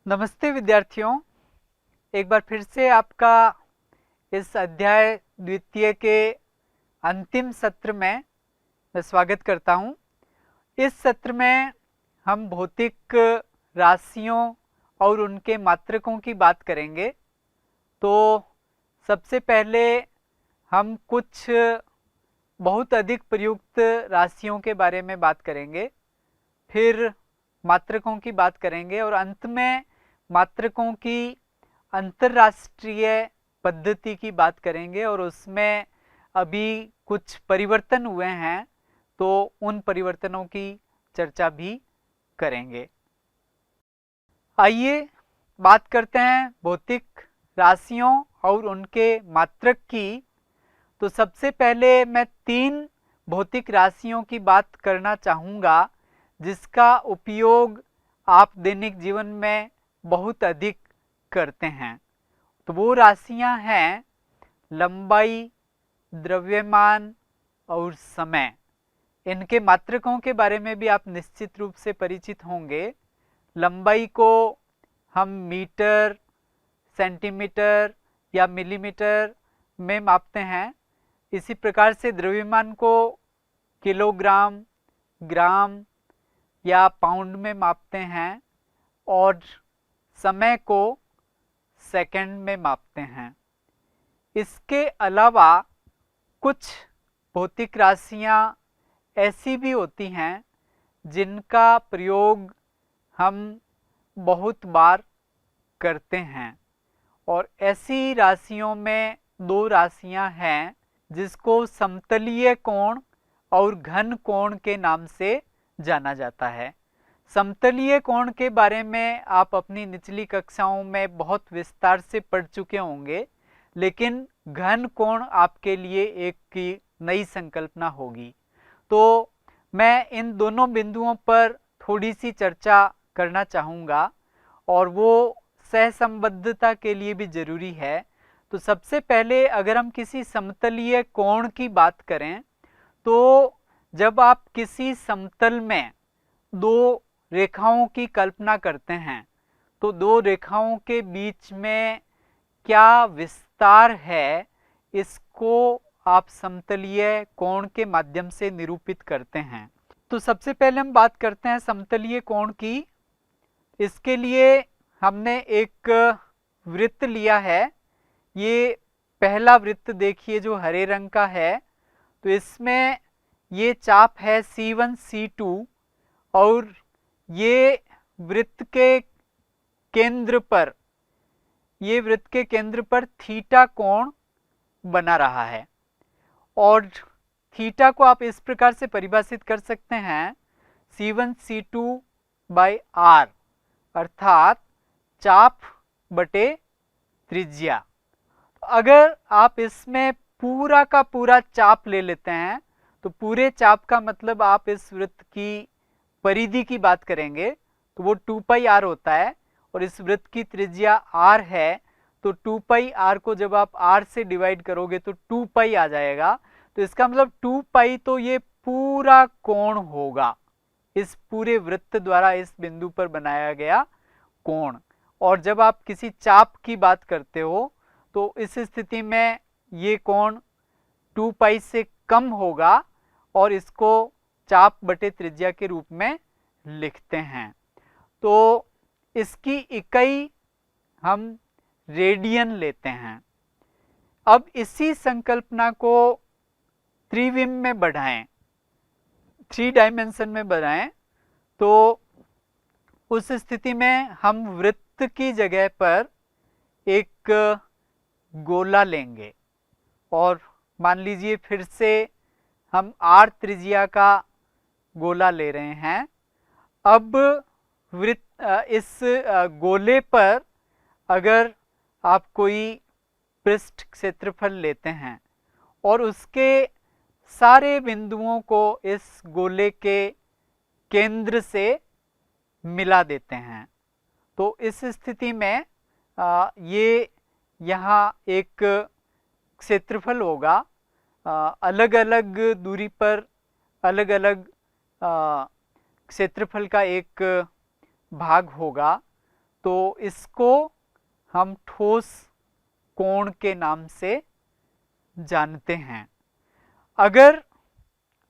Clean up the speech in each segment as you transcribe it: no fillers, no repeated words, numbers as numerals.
नमस्ते विद्यार्थियों, एक बार फिर से आपका इस अध्याय द्वितीय के अंतिम सत्र में मैं स्वागत करता हूं। इस सत्र में हम भौतिक राशियों और उनके मात्रकों की बात करेंगे। तो सबसे पहले हम कुछ बहुत अधिक प्रयुक्त राशियों के बारे में बात करेंगे, फिर मात्रकों की बात करेंगे और अंत में मात्रकों की अंतरराष्ट्रीय पद्धति की बात करेंगे और उसमें अभी कुछ परिवर्तन हुए हैं तो उन परिवर्तनों की चर्चा भी करेंगे। आइए बात करते हैं भौतिक राशियों और उनके मात्रक की। तो सबसे पहले मैं 3 भौतिक राशियों की बात करना चाहूँगा जिसका उपयोग आप दैनिक जीवन में बहुत अधिक करते हैं। तो वो राशियां हैं लंबाई, द्रव्यमान और समय। इनके मात्रकों के बारे में भी आप निश्चित रूप से परिचित होंगे। लंबाई को हम मीटर, सेंटीमीटर या मिलीमीटर में मापते हैं। इसी प्रकार से द्रव्यमान को किलोग्राम, ग्राम या पाउंड में मापते हैं और समय को सेकंड में मापते हैं। इसके अलावा कुछ भौतिक राशियां ऐसी भी होती हैं जिनका प्रयोग हम बहुत बार करते हैं और ऐसी राशियों में 2 राशियां हैं जिसको समतलीय कोण और घन कोण के नाम से जाना जाता है। समतलीय कोण के बारे में आप अपनी निचली कक्षाओं में बहुत विस्तार से पढ़ चुके होंगे, लेकिन घन कोण आपके लिए एक की नई संकल्पना होगी। तो मैं इन दोनों बिंदुओं पर थोड़ी सी चर्चा करना चाहूँगा और वो सहसंबद्धता के लिए भी जरूरी है। तो सबसे पहले अगर हम किसी समतलीय कोण की बात करें तो जब आप किसी समतल में 2 रेखाओं की कल्पना करते हैं तो 2 रेखाओं के बीच में क्या विस्तार है, इसको आप समतलीय कोण के माध्यम से निरूपित करते हैं। तो सबसे पहले हम बात करते हैं समतलीय कोण की। इसके लिए हमने एक वृत्त लिया है। ये पहला वृत्त देखिए जो हरे रंग का है। तो इसमें ये चाप है C1 C2 और ये वृत्त के केंद्र पर थीटा कोण बना रहा है और थीटा को आप इस प्रकार से परिभाषित कर सकते हैं C1 C2 बाय R, अर्थात चाप बटे त्रिज्या। अगर आप इसमें पूरा का पूरा चाप ले लेते हैं तो पूरे चाप का मतलब आप इस वृत्त की परिधि की बात करेंगे तो वो 2 पाई r होता है और इस वृत्त की त्रिज्या r है। तो 2 पाई r को जब आप r से डिवाइड करोगे तो 2 पाई आ जाएगा। तो इसका मतलब 2 पाई तो ये पूरा कोण होगा, इस पूरे वृत्त द्वारा इस बिंदु पर बनाया गया कोण। और जब आप किसी चाप की बात करते हो तो इस स्थिति में ये कोण 2 पाई से कम होगा और इसको चाप बटे त्रिज्या के रूप में लिखते हैं। तो इसकी इकाई हम रेडियन लेते हैं। अब इसी संकल्पना को त्रिविम में बढ़ाएं, 3 डायमेंशन में बढ़ाएं तो उस स्थिति में हम वृत्त की जगह पर एक गोला लेंगे और मान लीजिए फिर से हम r त्रिज्या का गोला ले रहे हैं। अब इस गोले पर अगर आप कोई पृष्ठ क्षेत्रफल लेते हैं और उसके सारे बिंदुओं को इस गोले के केंद्र से मिला देते हैं तो इस स्थिति में ये यहाँ एक क्षेत्रफल होगा। अलग अलग दूरी पर अलग अलग क्षेत्रफल का एक भाग होगा। तो इसको हम ठोस कोण के नाम से जानते हैं। अगर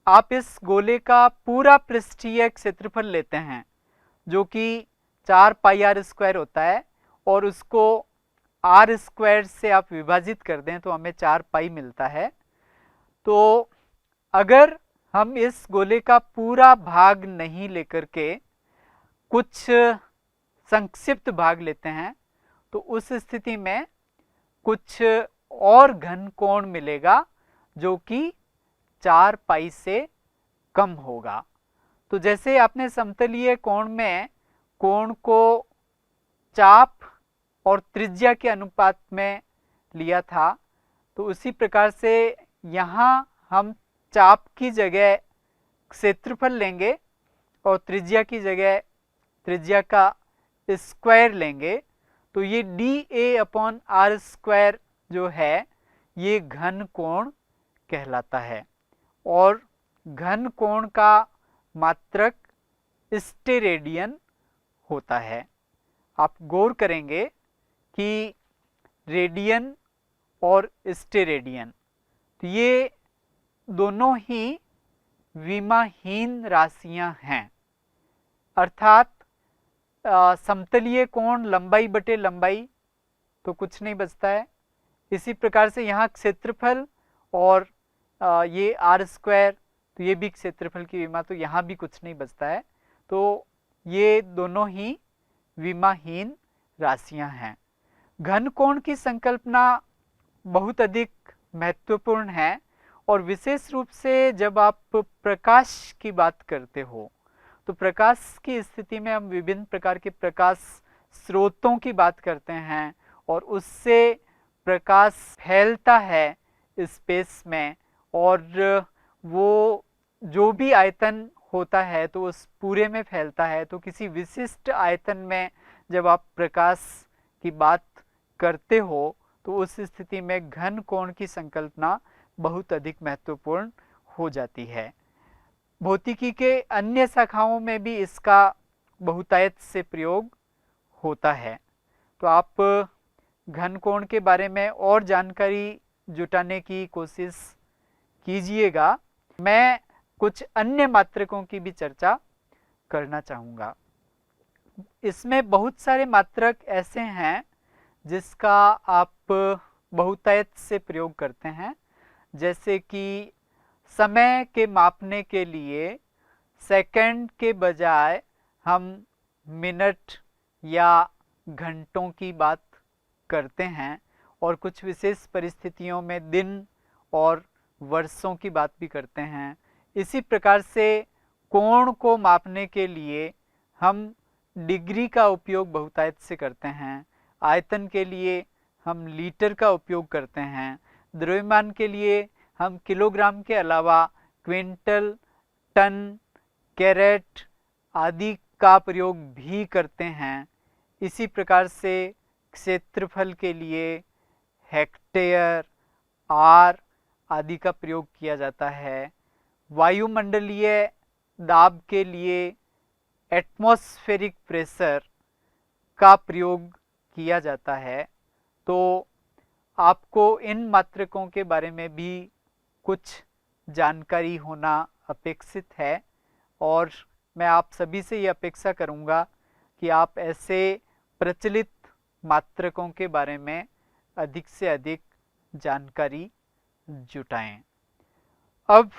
आप इस गोले का पूरा पृष्ठीय क्षेत्रफल लेते हैं जो कि 4 पाई आर स्क्वायर होता है और उसको आर स्क्वायर से आप विभाजित कर दें तो हमें 4 पाई मिलता है। तो अगर हम इस गोले का पूरा भाग नहीं लेकर के कुछ संक्षिप्त भाग लेते हैं तो उस स्थिति में कुछ और घन कोण मिलेगा जो कि 4 पाई से कम होगा। तो जैसे आपने समतलीय कोण में कोण को चाप और त्रिज्या के अनुपात में लिया था, तो उसी प्रकार से यहाँ हम चाप की जगह क्षेत्रफल लेंगे और त्रिज्या की जगह त्रिज्या का स्क्वायर लेंगे। तो ये dA/r स्क्वायर जो है ये घन कोण कहलाता है और घन कोण का मात्रक स्टेरेडियन होता है। आप गौर करेंगे कि रेडियन और स्टेरेडियन तो ये दोनों ही विमाहीन राशियां हैं, अर्थात समतलीय कोण लंबाई बटे लंबाई तो कुछ नहीं बचता है। इसी प्रकार से यहाँ क्षेत्रफल और ये आर स्क्वायर तो ये भी क्षेत्रफल की विमा, तो यहाँ भी कुछ नहीं बचता है। तो ये दोनों ही विमाहीन राशियां हैं। घन कोण की संकल्पना बहुत अधिक महत्वपूर्ण है और विशेष रूप से जब आप प्रकाश की बात करते हो तो प्रकाश की स्थिति में हम विभिन्न प्रकार के प्रकाश स्रोतों की बात करते हैं और उससे प्रकाश फैलता है स्पेस में और वो जो भी आयतन होता है तो उस पूरे में फैलता है। तो किसी विशिष्ट आयतन में जब आप प्रकाश की बात करते हो तो उस स्थिति में घन कोण की संकल्पना बहुत अधिक महत्वपूर्ण हो जाती है। भौतिकी के अन्य शाखाओं में भी इसका बहुतायत से प्रयोग होता है। तो आप घन कोण के बारे में और जानकारी जुटाने की कोशिश कीजिएगा। मैं कुछ अन्य मात्रकों की भी चर्चा करना चाहूँगा। इसमें बहुत सारे मात्रक ऐसे हैं जिसका आप बहुतायत से प्रयोग करते हैं, जैसे कि समय के मापने के लिए सेकंड के बजाय हम मिनट या घंटों की बात करते हैं और कुछ विशेष परिस्थितियों में दिन और वर्षों की बात भी करते हैं। इसी प्रकार से कोण को मापने के लिए हम डिग्री का उपयोग बहुतायत से करते हैं। आयतन के लिए हम लीटर का उपयोग करते हैं। द्रव्यमान के लिए हम किलोग्राम के अलावा क्विंटल, टन, कैरेट आदि का प्रयोग भी करते हैं। इसी प्रकार से क्षेत्रफल के लिए हेक्टेयर, आर आदि का प्रयोग किया जाता है। वायुमंडलीय दाब के लिए एटमॉस्फेरिक प्रेशर का प्रयोग किया जाता है। तो आपको इन मात्रकों के बारे में भी कुछ जानकारी होना अपेक्षित है और मैं आप सभी से ये अपेक्षा करूँगा कि आप ऐसे प्रचलित मात्रकों के बारे में अधिक से अधिक जानकारी जुटाएं। अब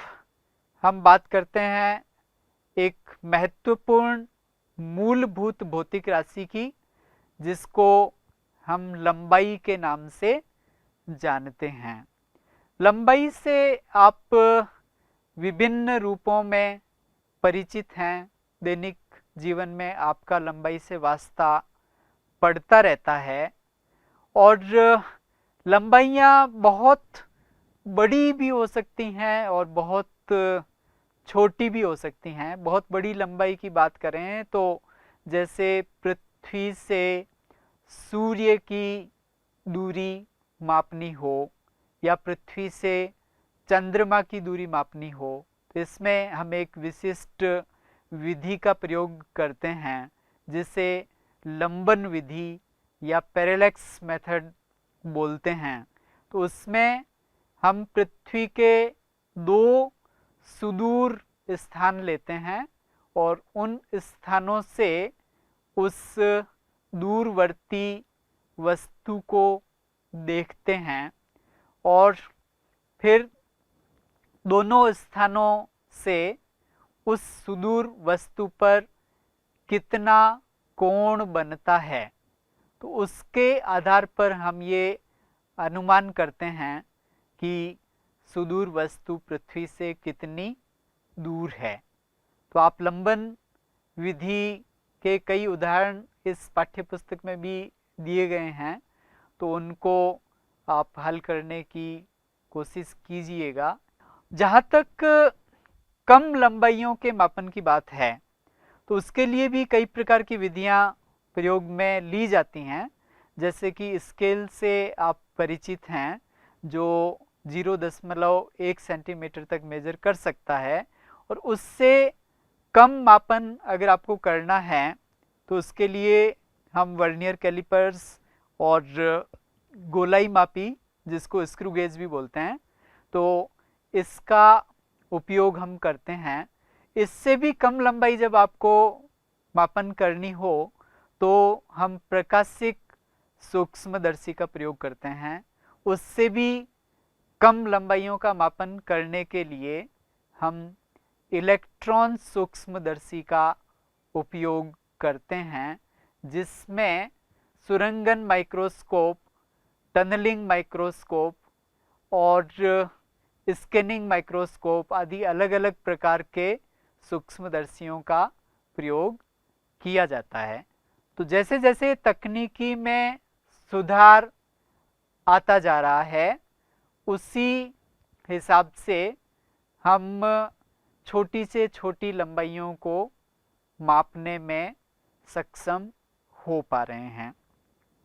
हम बात करते हैं एक महत्वपूर्ण मूलभूत भौतिक राशि की, जिसको हम लंबाई के नाम से जानते हैं। लंबाई से आप विभिन्न रूपों में परिचित हैं। दैनिक जीवन में आपका लंबाई से वास्ता पड़ता रहता है और लंबाइयाँ बहुत बड़ी भी हो सकती हैं और बहुत छोटी भी हो सकती हैं। बहुत बड़ी लंबाई की बात करें तो जैसे पृथ्वी से सूर्य की दूरी मापनी हो या पृथ्वी से चंद्रमा की दूरी मापनी हो, तो इसमें हम एक विशिष्ट विधि का प्रयोग करते हैं जिसे लंबन विधि या पैरेलैक्स मेथड बोलते हैं। तो उसमें हम पृथ्वी के दो सुदूर स्थान लेते हैं और उन स्थानों से उस दूरवर्ती वस्तु को देखते हैं और फिर दोनों स्थानों से उस सुदूर वस्तु पर कितना कोण बनता है, तो उसके आधार पर हम ये अनुमान करते हैं कि सुदूर वस्तु पृथ्वी से कितनी दूर है। तो आप लंबन विधि के कई उदाहरण इस पाठ्यपुस्तक में भी दिए गए हैं, तो उनको आप हल करने की कोशिश कीजिएगा। जहाँ तक कम लंबाइयों के मापन की बात है, तो उसके लिए भी कई प्रकार की विधियाँ प्रयोग में ली जाती हैं। जैसे कि स्केल से आप परिचित हैं, जो 0.1 सेंटीमीटर तक मेजर कर सकता है, और उससे कम मापन अगर आपको करना है तो उसके लिए हम वर्नियर कैलिपर्स और गोलाई मापी, जिसको स्क्रू गेज भी बोलते हैं, तो इसका उपयोग हम करते हैं। इससे भी कम लंबाई जब आपको मापन करनी हो तो हम प्रकाशिक सूक्ष्मदर्शी का प्रयोग करते हैं। उससे भी कम लंबाइयों का मापन करने के लिए हम इलेक्ट्रॉन सूक्ष्मदर्शी का उपयोग करते हैं, जिसमें सुरंगन माइक्रोस्कोप, टनलिंग माइक्रोस्कोप और स्कैनिंग माइक्रोस्कोप आदि अलग अलग प्रकार के सूक्ष्मदर्शियों का प्रयोग किया जाता है। तो जैसे जैसे तकनीकी में सुधार आता जा रहा है, उसी हिसाब से हम छोटी से छोटी लंबाइयों को मापने में सक्षम हो पा रहे हैं।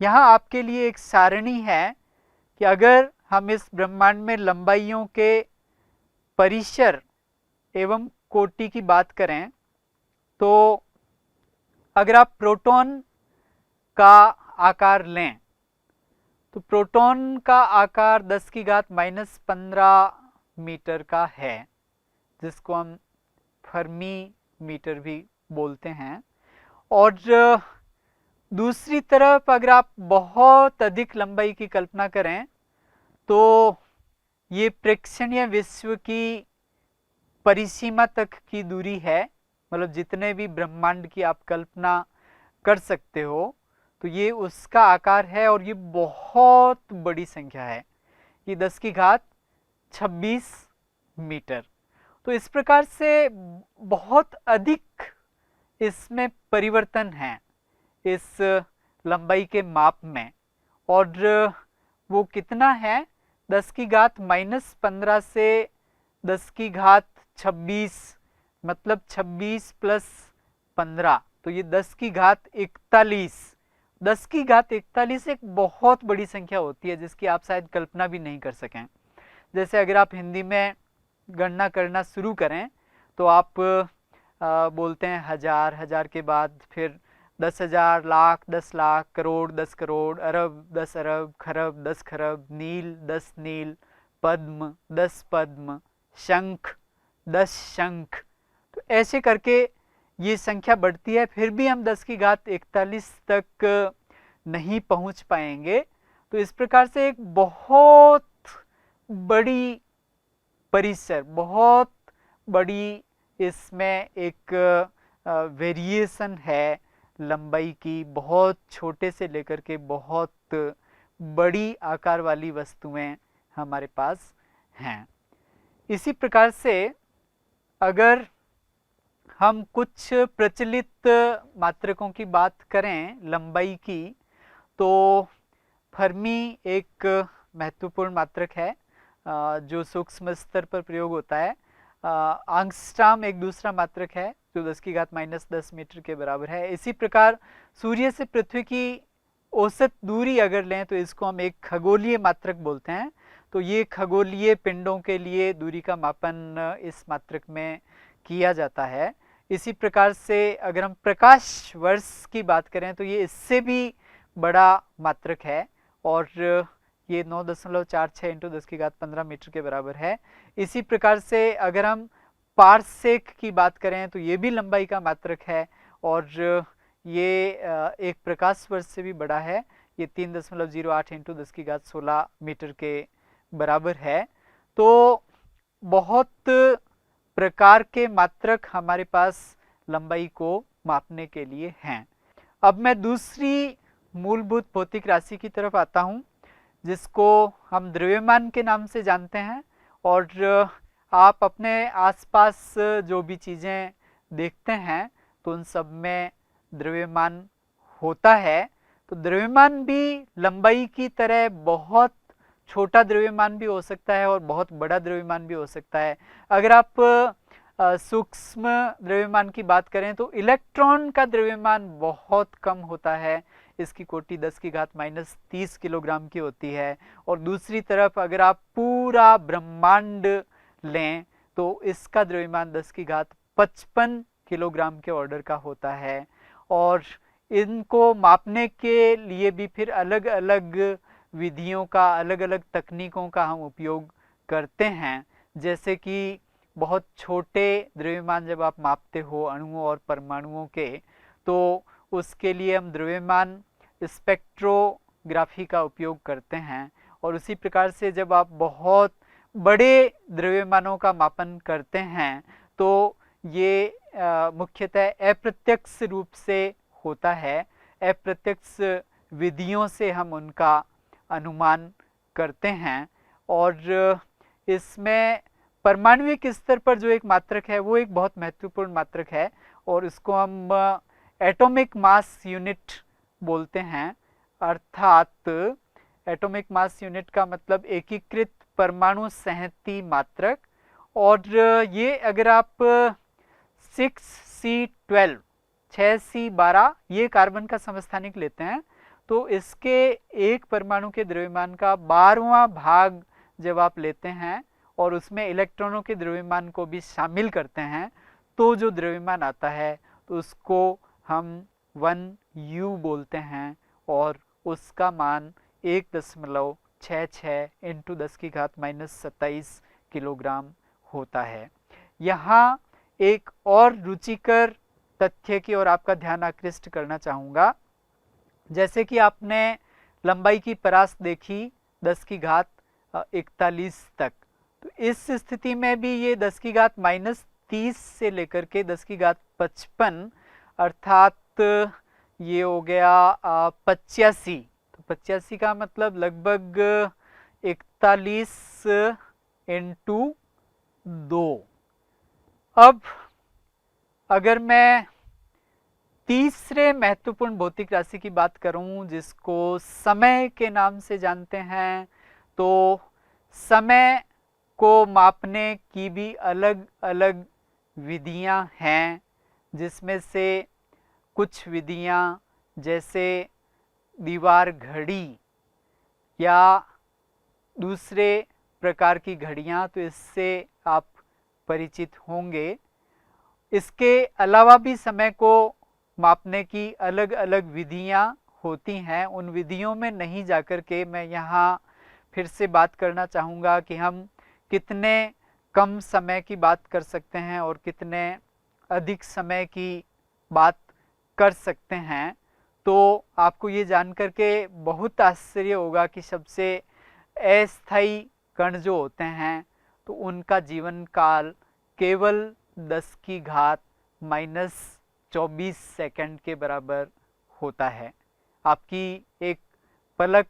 यहाँ आपके लिए एक सारणी है कि अगर हम इस ब्रह्मांड में लंबाइयों के परिसर एवं कोटि की बात करें, तो अगर आप प्रोटॉन का आकार लें तो प्रोटॉन का आकार 10⁻⁻15 मीटर का है, जिसको हम फर्मी मीटर भी बोलते हैं। और दूसरी तरफ अगर आप बहुत अधिक लंबाई की कल्पना करें तो ये प्रेक्षणीय विश्व की परिसीमा तक की दूरी है, मतलब जितने भी ब्रह्मांड की आप कल्पना कर सकते हो, तो ये उसका आकार है और ये बहुत बड़ी संख्या है, ये 10⁻26 मीटर। तो इस प्रकार से बहुत अधिक इसमें परिवर्तन है इस लंबाई के माप में। और वो कितना है, 10⁻⁻15 से 10⁻26, मतलब 26 + 15, तो ये 10⁻41। 10⁻41 एक बहुत बड़ी संख्या होती है, जिसकी आप शायद कल्पना भी नहीं कर सकें। जैसे अगर आप हिंदी में गणना करना शुरू करें तो आप बोलते हैं हजार, हजार के बाद फिर 10,000, लाख, 10 लाख, करोड़, 10 करोड़, अरब, 10 अरब, खरब, 10 खरब, नील, 10 नील, पद्म, 10 पद्म, शंख, 10 शंख। तो ऐसे करके ये संख्या बढ़ती है, फिर भी हम 10⁻41 तक नहीं पहुंच पाएंगे। तो इस प्रकार से एक बहुत बड़ी परिसर, बहुत बड़ी इसमें एक वेरिएशन है लंबाई की, बहुत छोटे से लेकर के बहुत बड़ी आकार वाली वस्तुएं हमारे पास हैं। इसी प्रकार से अगर हम कुछ प्रचलित मात्रकों की बात करें लंबाई की, तो फर्मी एक महत्वपूर्ण मात्रक है जो सूक्ष्म स्तर पर प्रयोग होता है। एंगस्ट्रॉम एक दूसरा मात्रक है जो 10⁻⁻10 मीटर के बराबर है। इसी प्रकार सूर्य से पृथ्वी की औसत दूरी अगर लें तो इसको हम एक खगोलीय मात्रक बोलते हैं। तो ये खगोलीय पिंडों के लिए दूरी का मापन इस मात्रक में किया जाता है। इसी प्रकार से अगर हम प्रकाश वर्ष की बात करें तो ये इससे भी बड़ा मात्रक है और ये 9.46 इंटू 10⁻15 मीटर के बराबर है। इसी प्रकार से अगर हम पारसेक की बात करें तो ये भी लंबाई का मात्रक है और ये एक प्रकाश वर्ष से भी बड़ा है। ये 3.08 इंटू 10⁻16 मीटर के बराबर है। तो बहुत प्रकार के मात्रक हमारे पास लंबाई को मापने के लिए हैं। अब मैं दूसरी मूलभूत भौतिक राशि की तरफ आता हूं, जिसको हम द्रव्यमान के नाम से जानते हैं। और आप अपने आसपास जो भी चीज़ें देखते हैं तो उन सब में द्रव्यमान होता है। तो द्रव्यमान भी लंबाई की तरह बहुत छोटा द्रव्यमान भी हो सकता है और बहुत बड़ा द्रव्यमान भी हो सकता है। अगर आप सूक्ष्म द्रव्यमान की बात करें तो इलेक्ट्रॉन का द्रव्यमान बहुत कम होता है, इसकी कोटि 10⁻30 किलोग्राम की होती है। और दूसरी तरफ अगर आप पूरा ब्रह्मांड लें तो इसका द्रव्यमान 10⁻55 किलोग्राम के ऑर्डर का होता है। और इनको मापने के लिए भी फिर अलग अलग विधियों का, अलग अलग तकनीकों का हम उपयोग करते हैं। जैसे कि बहुत छोटे द्रव्यमान जब आप मापते हो अणुओं और परमाणुओं के, तो उसके लिए हम द्रव्यमान स्पेक्ट्रोग्राफी का उपयोग करते हैं। और उसी प्रकार से जब आप बहुत बड़े द्रव्यमानों का मापन करते हैं तो ये मुख्यतः अप्रत्यक्ष रूप से होता है। अप्रत्यक्ष विधियों से हम उनका अनुमान करते हैं। और इसमें परमाणुविक स्तर पर जो एक मात्रक है वो एक बहुत महत्वपूर्ण मात्रक है और इसको हम एटॉमिक मास यूनिट बोलते हैं। अर्थात एटॉमिक मास यूनिट का मतलब एकीकृत परमाणु संहति मात्रक। और ये अगर आप 6C12 6C12 ये कार्बन का समस्थानिक लेते हैं तो इसके एक परमाणु के द्रव्यमान का 12वां भाग जब आप लेते हैं और उसमें इलेक्ट्रॉनों के द्रव्यमान को भी शामिल करते हैं तो जो द्रव्यमान आता है तो उसको हम 1U बोलते हैं और उसका मान 1.66 इंटू 10⁻27 किलोग्राम होता है। यहाँ एक और रुचिकर तथ्य की ओर आपका ध्यान आकृष्ट करना चाहूँगा। जैसे कि आपने लंबाई की परास देखी 10⁻41 तक, तो इस स्थिति में भी ये 10⁻30 से लेकर के 10⁻55 अर्थात ये हो गया 85। तो 85 का मतलब लगभग 41 इंटू 2। अब अगर मैं तीसरे महत्वपूर्ण भौतिक राशि की बात करूं जिसको समय के नाम से जानते हैं, तो समय को मापने की भी अलग अलग विधियां हैं, जिसमें से कुछ विधियां जैसे दीवार घड़ी या दूसरे प्रकार की घड़ियां, तो इससे आप परिचित होंगे। इसके अलावा भी समय को मापने की अलग अलग विधियां होती हैं। उन विधियों में नहीं जाकर के मैं यहाँ फिर से बात करना चाहूँगा कि हम कितने कम समय की बात कर सकते हैं और कितने अधिक समय की बात कर सकते हैं। तो आपको ये जानकर के बहुत आश्चर्य होगा कि सबसे अस्थायी कण जो होते हैं तो उनका जीवन काल केवल 10⁻24 सेकंड के बराबर होता है। आपकी एक पलक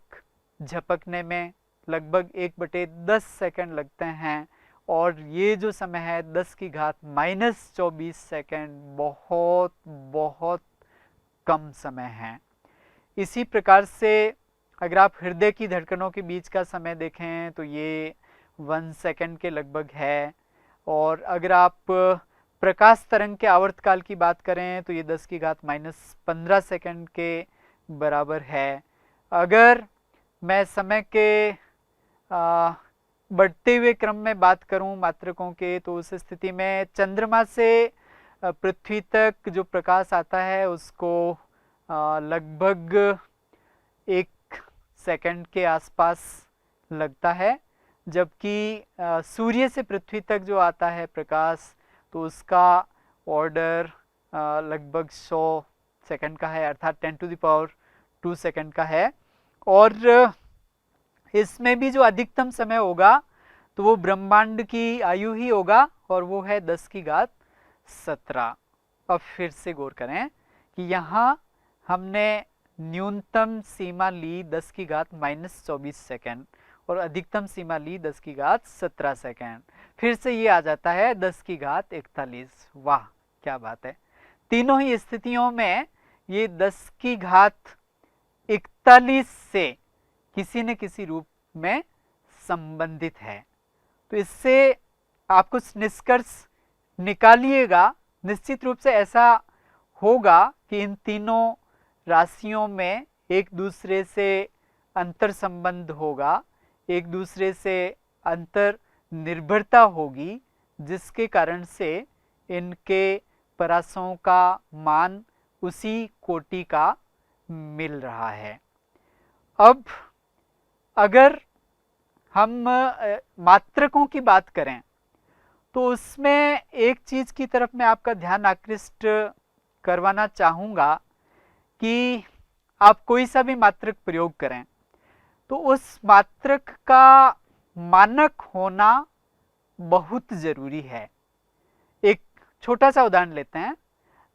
झपकने में लगभग 1/10 सेकंड लगते हैं और ये जो समय है 10⁻24 सेकंड बहुत बहुत कम समय है। इसी प्रकार से अगर आप हृदय की धड़कनों के बीच का समय देखें तो ये 1 सेकंड के लगभग है। और अगर आप प्रकाश तरंग के आवर्तकाल की बात करें तो ये 10⁻15 सेकंड के बराबर है। अगर मैं समय के बढ़ते हुए क्रम में बात करूं मात्रकों के, तो उस स्थिति में चंद्रमा से पृथ्वी तक जो प्रकाश आता है उसको लगभग 1 सेकंड के आसपास लगता है, जबकि सूर्य से पृथ्वी तक जो आता है प्रकाश तो उसका ऑर्डर लगभग 100 सेकंड का है, अर्थात 10⁻² सेकंड का है। और इसमें भी जो अधिकतम समय होगा तो वो ब्रह्मांड की आयु ही होगा, और वो है 10⁻17। अब फिर से गौर करें कि यहाँ हमने न्यूनतम सीमा ली 10⁻24 सेकंड और अधिकतम सीमा ली 10⁻17 सेकंड। फिर से ये आ जाता है 10⁻41। वाह क्या बात है! तीनों ही स्थितियों में ये 10⁻41 से किसी न किसी रूप में संबंधित है। तो इससे आप कुछ निष्कर्ष निकालिएगा। निश्चित रूप से ऐसा होगा कि इन तीनों राशियों में एक दूसरे से अंतर संबंध होगा, एक दूसरे से अंतर निर्भरता होगी, जिसके कारण से इनके परासों का मान उसी कोटि का मिल रहा है। अब अगर हम मात्रकों की बात करें तो उसमें एक चीज की तरफ मैं आपका ध्यान आकृष्ट करवाना चाहूँगा कि आप कोई सा भी मात्रक प्रयोग करें तो उस मात्रक का मानक होना बहुत ज़रूरी है। एक छोटा सा उदाहरण लेते हैं,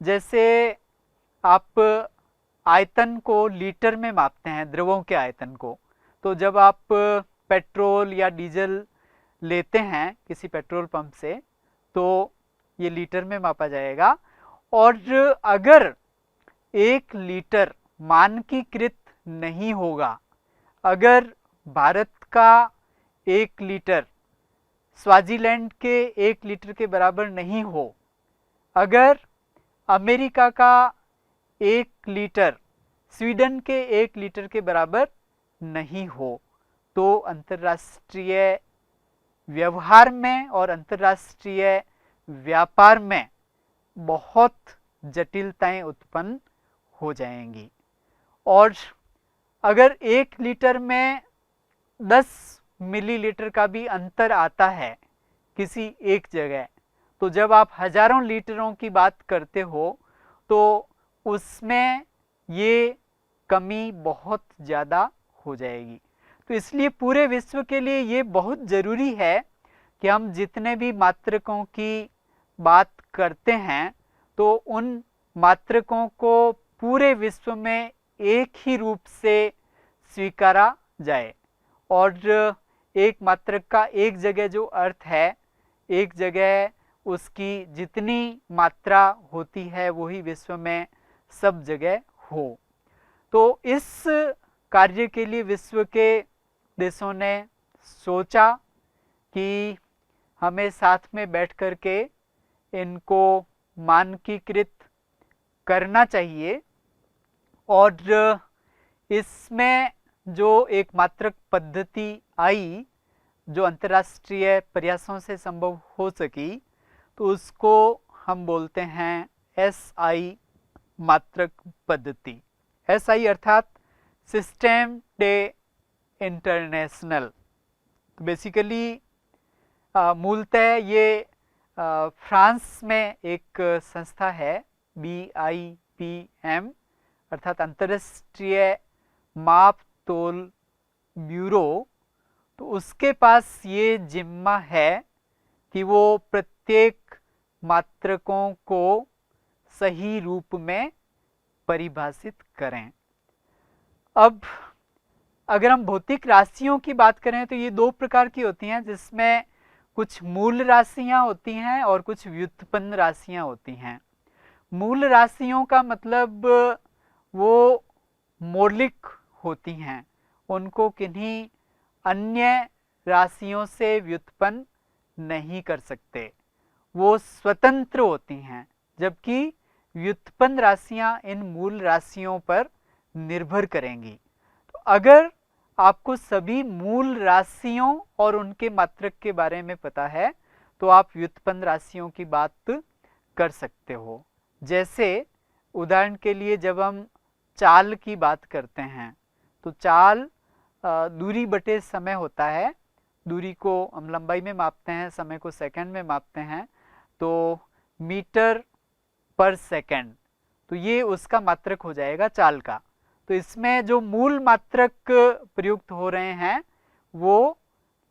जैसे आप आयतन को लीटर में मापते हैं, द्रवों के आयतन को। तो जब आप पेट्रोल या डीजल लेते हैं किसी पेट्रोल पंप से तो ये लीटर में मापा जाएगा, और अगर 1 लीटर मानकीकृत नहीं होगा, अगर भारत का 1 लीटर स्वाजीलैंड के 1 लीटर के बराबर नहीं हो, अगर अमेरिका का 1 लीटर स्वीडन के 1 लीटर के बराबर नहीं हो, तो अंतर्राष्ट्रीय व्यवहार में और अंतर्राष्ट्रीय व्यापार में बहुत जटिलताएं उत्पन्न हो जाएंगी। और अगर 1 लीटर में 10 मिलीलीटर का भी अंतर आता है किसी एक जगह, तो जब आप हजारों लीटरों की बात करते हो तो उसमें ये कमी बहुत ज़्यादा हो जाएगी। तो इसलिए पूरे विश्व के लिए ये बहुत ज़रूरी है कि हम जितने भी मात्रकों की बात करते हैं तो उन मात्रकों को पूरे विश्व में एक ही रूप से स्वीकारा जाए, और एक मात्रक का एक जगह जो अर्थ है, एक जगह उसकी जितनी मात्रा होती है वही विश्व में सब जगह हो। तो इस कार्य के लिए विश्व के देशों ने सोचा कि हमें साथ में बैठ कर के इनको मानकीकृत करना चाहिए, और इसमें जो एक मात्रक पद्धति आई जो अंतर्राष्ट्रीय प्रयासों से संभव हो सकी, तो उसको हम बोलते हैं SI मात्रक पद्धति। SI अर्थात सिस्टम डे इंटरनेशनल। तो बेसिकली मूलतः ये फ्रांस में एक संस्था है BIPM अर्थात अंतर्राष्ट्रीय माप तोल ब्यूरो। तो उसके पास ये जिम्मा है कि वो प्रत्येक मात्रकों को सही रूप में परिभाषित करें। अब अगर हम भौतिक राशियों की बात करें तो ये 2 प्रकार की होती हैं, जिसमें कुछ मूल राशियां होती हैं और कुछ व्युत्पन्न राशियां होती हैं। मूल राशियों का मतलब वो मौलिक होती हैं, उनको किन्हीं अन्य राशियों से व्युत्पन्न नहीं कर सकते, वो स्वतंत्र होती हैं, जबकि व्युत्पन्न राशियां इन मूल राशियों पर निर्भर करेंगी। तो अगर आपको सभी मूल राशियों और उनके मात्रक के बारे में पता है तो आप व्युत्पन्न राशियों की बात कर सकते हो। जैसे उदाहरण के लिए जब हम चाल की बात करते हैं तो चाल दूरी बटे समय होता है। दूरी को हम लंबाई में मापते हैं, समय को सेकंड में मापते हैं, तो मीटर पर सेकंड, तो ये उसका मात्रक हो जाएगा चाल का। तो इसमें जो मूल मात्रक प्रयुक्त हो रहे हैं वो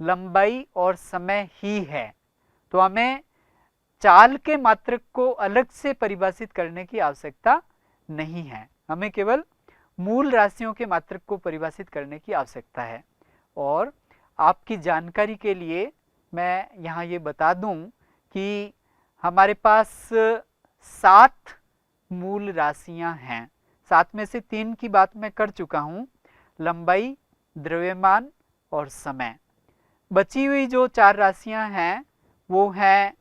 लंबाई और समय ही है। तो हमें चाल के मात्रक को अलग से परिभाषित करने की आवश्यकता नहीं है, हमें केवल मूल राशियों के मात्रक को परिभाषित करने की आवश्यकता है। और आपकी जानकारी के लिए मैं यहाँ ये बता दूं कि हमारे पास 7 मूल राशियां हैं। 7 में से 3 की बात मैं कर चुका हूँ, लंबाई, द्रव्यमान और समय। बची हुई जो 4 राशियां हैं वो हैं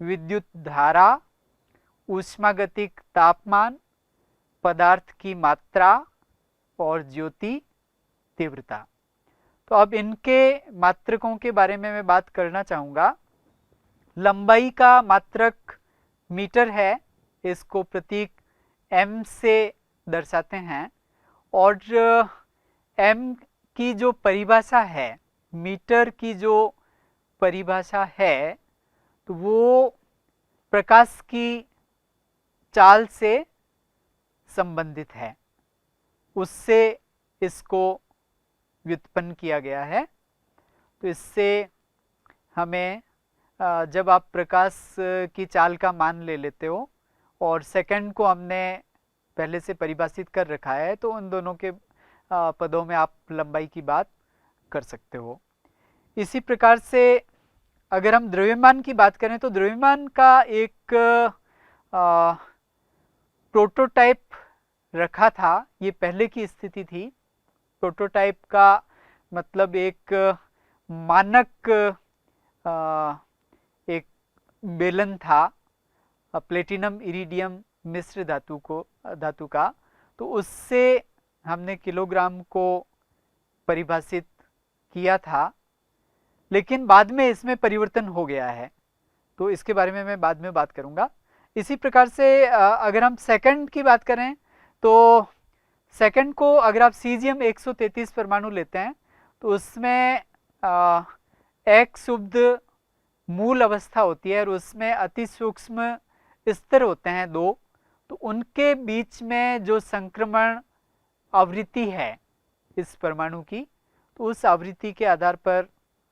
विद्युत धारा, ऊष्मागतिक तापमान, पदार्थ की मात्रा और ज्योति तीव्रता। तो अब इनके मात्रकों के बारे में मैं बात करना चाहूँगा। लंबाई का मात्रक मीटर है, इसको प्रतीक m से दर्शाते हैं। और m की जो परिभाषा है, मीटर की जो परिभाषा है, तो वो प्रकाश की चाल से संबंधित है, उससे इसको व्युत्पन्न किया गया है। तो इससे हमें जब आप प्रकाश की चाल का मान ले लेते हो और सेकंड को हमने पहले से परिभाषित कर रखा है, तो उन दोनों के पदों में आप लंबाई की बात कर सकते हो। इसी प्रकार से अगर हम द्रव्यमान की बात करें तो द्रव्यमान का एक प्रोटोटाइप रखा था, ये पहले की स्थिति थी। प्रोटोटाइप का मतलब एक मानक एक बेलन था, प्लेटिनम इरिडियम मिश्र धातु का, तो उससे हमने किलोग्राम को परिभाषित किया था। लेकिन बाद में इसमें परिवर्तन हो गया है, तो इसके बारे में मैं बाद में बात करूंगा। इसी प्रकार से अगर हम सेकंड की बात करें तो सेकंड को अगर आप सीजियम 133 परमाणु लेते हैं तो उसमें एक शुद्ध मूल अवस्था होती है और उसमें अति सूक्ष्म स्तर होते हैं 2। तो उनके बीच में जो संक्रमण आवृत्ति है इस परमाणु की, तो उस आवृत्ति के आधार पर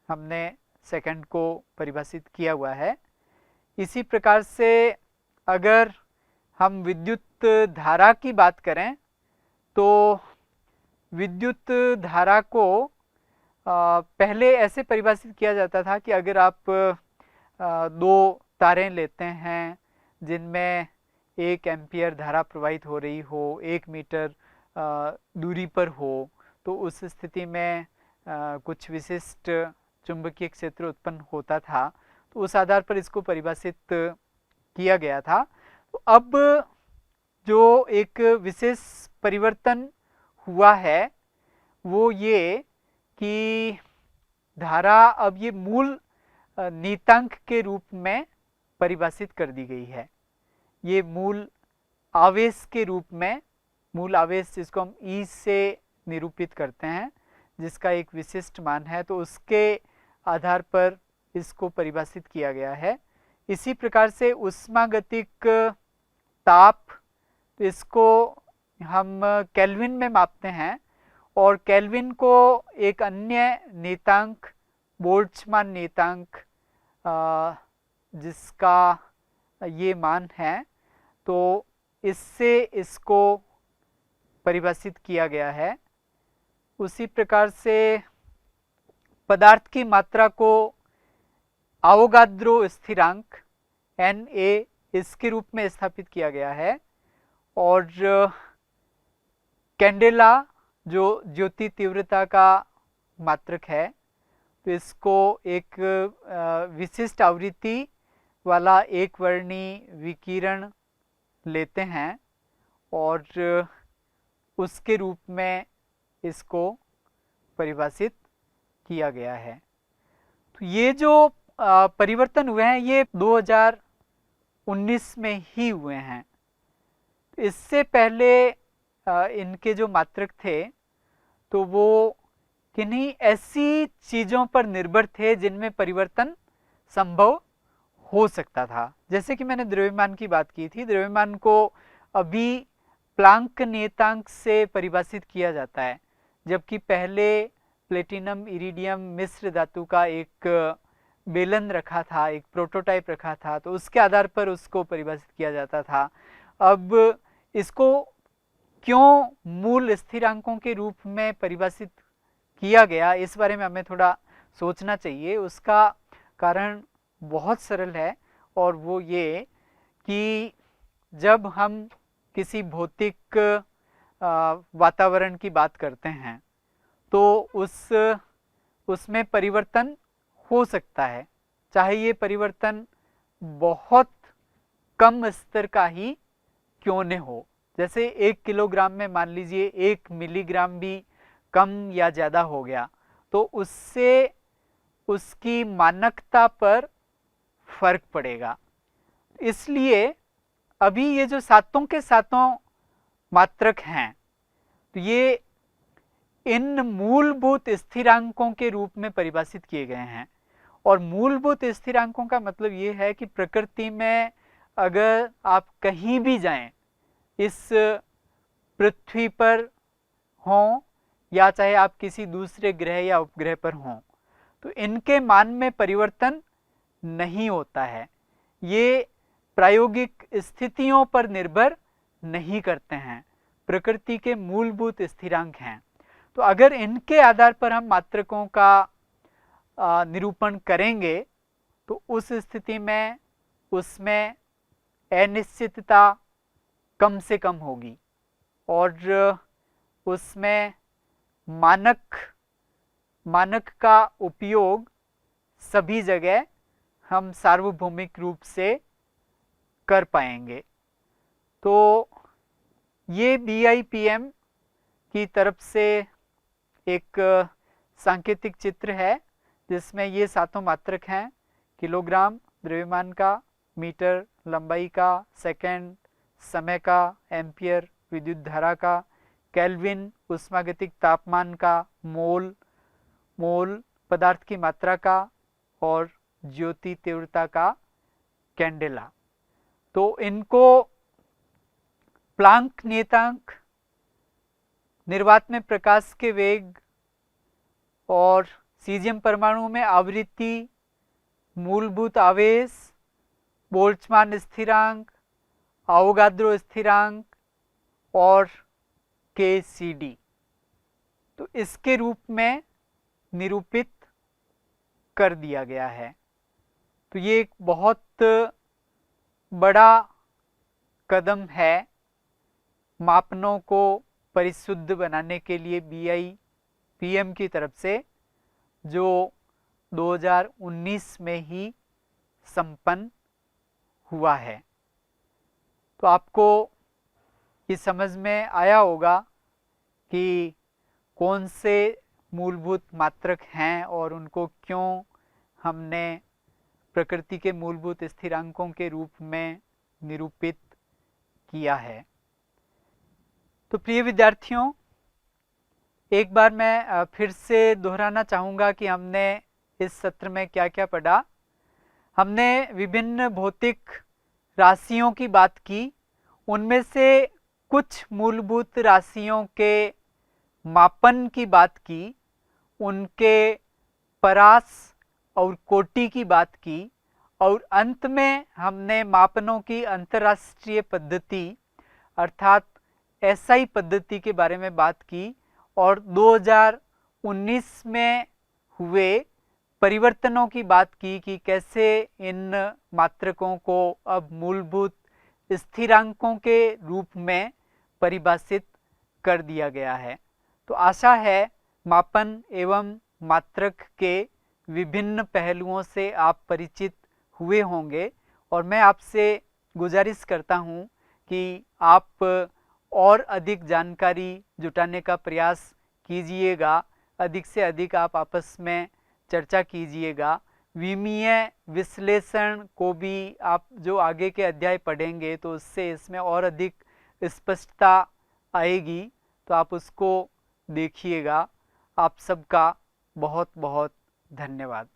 हमने सेकंड को परिभाषित किया हुआ है। इसी प्रकार से अगर हम विद्युत धारा की बात करें तो विद्युत धारा को पहले ऐसे परिभाषित किया जाता था कि अगर आप 2 तारें लेते हैं जिनमें 1 एम्पियर धारा प्रवाहित हो रही हो, 1 मीटर दूरी पर हो, तो उस स्थिति में कुछ विशिष्ट चुंबकीय क्षेत्र उत्पन्न होता था। तो उस आधार पर इसको परिभाषित किया गया था। तो अब जो एक विशेष परिवर्तन हुआ है वो ये कि धारा अब ये मूल नियतांक के रूप में परिभाषित कर दी गई है। ये मूल आवेश के रूप में, मूल आवेश जिसको हम ई से निरूपित करते हैं, जिसका एक विशिष्ट मान है, तो उसके आधार पर इसको परिभाषित किया गया है। इसी प्रकार से ऊष्मागतिक ताप, तो इसको हम केल्विन में मापते हैं और केल्विन को एक अन्य नियतांक बोल्ट्जमान नियतांक जिसका ये मान है, तो इससे इसको परिभाषित किया गया है। उसी प्रकार से पदार्थ की मात्रा को आवोगाद्रो स्थिरांक Na इसके रूप में स्थापित किया गया है। और कैंडेला जो ज्योति तीव्रता का मात्रक है, तो इसको एक विशिष्ट आवृत्ति वाला एक वर्णी विकिरण लेते हैं और उसके रूप में इसको परिभाषित किया गया है। तो ये जो परिवर्तन हुए हैं ये 2000 19 में ही हुए हैं। इससे पहले इनके जो मात्रक थे तो वो किन्हीं ऐसी चीज़ों पर निर्भर थे जिनमें परिवर्तन संभव हो सकता था। जैसे कि मैंने द्रव्यमान की बात की थी, द्रव्यमान को अभी प्लांक नियतांक से परिभाषित किया जाता है, जबकि पहले प्लेटिनम इरिडियम मिश्र धातु का एक बेलन रखा था, एक प्रोटोटाइप रखा था, तो उसके आधार पर उसको परिभाषित किया जाता था। अब इसको क्यों मूल स्थिरांकों के रूप में परिभाषित किया गया, इस बारे में हमें थोड़ा सोचना चाहिए। उसका कारण बहुत सरल है और वो ये कि जब हम किसी भौतिक वातावरण की बात करते हैं तो उसमें परिवर्तन हो सकता है, चाहे ये परिवर्तन बहुत कम स्तर का ही क्यों न हो। जैसे 1 किलोग्राम में मान लीजिए 1 मिलीग्राम भी कम या ज़्यादा हो गया तो उससे उसकी मानकता पर फर्क पड़ेगा। इसलिए अभी ये जो सातों के सातों मात्रक हैं तो ये इन मूलभूत स्थिरांकों के रूप में परिभाषित किए गए हैं। और मूलभूत स्थिरांकों का मतलब ये है कि प्रकृति में अगर आप कहीं भी जाएं, इस पृथ्वी पर हों या चाहे आप किसी दूसरे ग्रह या उपग्रह पर हों, तो इनके मान में परिवर्तन नहीं होता है। ये प्रायोगिक स्थितियों पर निर्भर नहीं करते हैं, प्रकृति के मूलभूत स्थिरांक हैं। तो अगर इनके आधार पर हम मात्रकों का निरूपण करेंगे तो उस स्थिति में उसमें अनिश्चितता कम से कम होगी और उसमें मानक का उपयोग सभी जगह हम सार्वभौमिक रूप से कर पाएंगे। तो ये BIPM की तरफ से एक सांकेतिक चित्र है जिसमें ये सातों मात्रक हैं: किलोग्राम द्रव्यमान का, मीटर लंबाई का, सेकंड समय का, एम्पियर विद्युत धारा का, केल्विन उष्मागतिक तापमान का, मोल पदार्थ की मात्रा का और ज्योति तीव्रता का कैंडेला। तो इनको प्लांक नियतांक, निर्वात में प्रकाश के वेग और सीजियम परमाणु में आवृत्ति, मूलभूत आवेश, बोल्ट्जमान स्थिरांक, अवोगाद्रो स्थिरांक और KCD, तो इसके रूप में निरूपित कर दिया गया है। तो ये एक बहुत बड़ा कदम है मापनों को परिशुद्ध बनाने के लिए BIPM की तरफ से, जो 2019 में ही संपन्न हुआ है। तो आपको ये समझ में आया होगा कि कौन से मूलभूत मात्रक हैं और उनको क्यों हमने प्रकृति के मूलभूत स्थिरांकों के रूप में निरूपित किया है। तो प्रिय विद्यार्थियों, एक बार मैं फिर से दोहराना चाहूँगा कि हमने इस सत्र में क्या क्या पढ़ा। हमने विभिन्न भौतिक राशियों की बात की, उनमें से कुछ मूलभूत राशियों के मापन की बात की, उनके परास और कोटि की बात की और अंत में हमने मापनों की अंतर्राष्ट्रीय पद्धति अर्थात SI पद्धति के बारे में बात की और 2019 में हुए परिवर्तनों की बात की कि कैसे इन मात्रकों को अब मूलभूत स्थिरांकों के रूप में परिभाषित कर दिया गया है। तो आशा है मापन एवं मात्रक के विभिन्न पहलुओं से आप परिचित हुए होंगे और मैं आपसे गुजारिश करता हूं कि आप और अधिक जानकारी जुटाने का प्रयास कीजिएगा, अधिक से अधिक आप आपस में चर्चा कीजिएगा। विमीय विश्लेषण को भी आप जो आगे के अध्याय पढ़ेंगे तो उससे इसमें और अधिक स्पष्टता आएगी, तो आप उसको देखिएगा। आप सबका बहुत बहुत धन्यवाद।